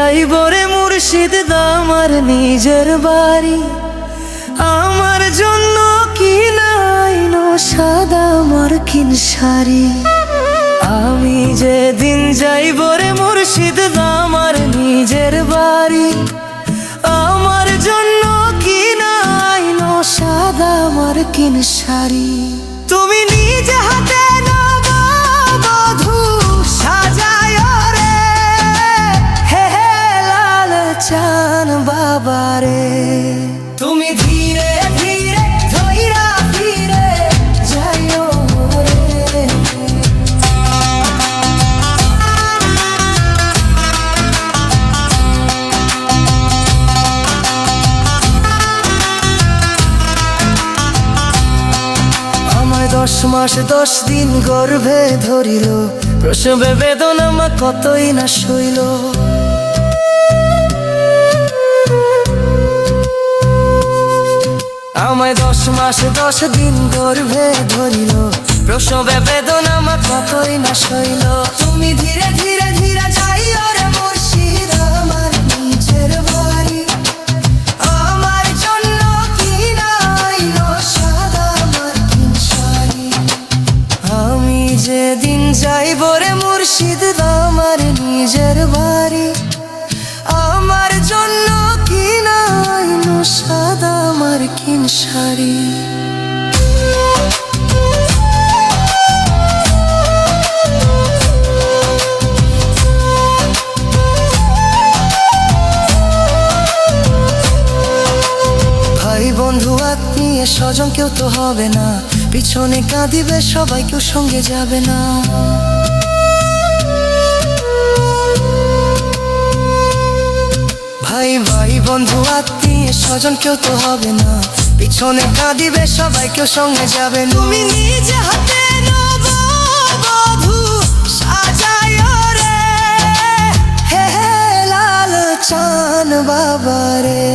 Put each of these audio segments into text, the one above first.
যাইব রে মুর্শিদ আমার নিজের বাড়ি। আমার জন্য কি নাইনো সাদা মার্কিন শাড়ি। আমি যেদিন যাইব রে মুর্শিদ আমার নিজের বাড়ি। আমার জন্য কি নাইনো সাদা মার্কিন শাড়ি। তুমি নিজে হাতে নববধূ সাজায় রে, হে হে লাল চান বাবারে। তুমি ধীরে ধীরে ধইরা ফিরে যাইও রে। আমায় 10 মাস 10 দিন গর্ভে ধরিল, প্রসবে বেদনা মা কতই না সইল। আমায় 10 মাস 10 দিন গর্ভে ধরিল, প্রসবে বেদনা মা কতই না সইল। তুমি ধীরে ধীরে ধীরে যাইও রে মুর্শিদ আমার নিজের বাড়ি। আমার জন্য কি নাইলো সাদা মার্কিন শাড়ি। আমি যেদিন যাইব রে মুর্শিদ আমার নিজের বাড়ি। আমার জন্য কি নাইলো সাদা মার্কিন শাড়ি। ভাই বন্ধু আত্মীয় স্বজন কেউ তো হবে না, পিছনে কাঁদিবে সবাই, কেউ সঙ্গে যাবে না। ভাই ভাই বন্ধু আত্মীয় স্বজন কেউ তো হবে না, পিছনে কাঁদিবে সবাই, কেউ সঙ্গে যাবে না। তুমি নিজে হাতে নববধূ সাজায় রে, হে হে লাল চান বাবারে।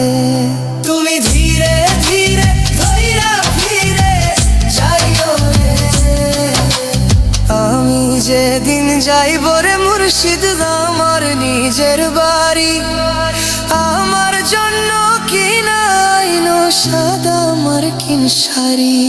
তুমি ধীরে ধীরে ধইরা ফিরে যাইও রে। আমি যেদিন যাইব রে মুর্শিদ আমার নিজের বাড়ি। আমার জন্য কি নাইনো সাদা মার্কিন শাড়ি।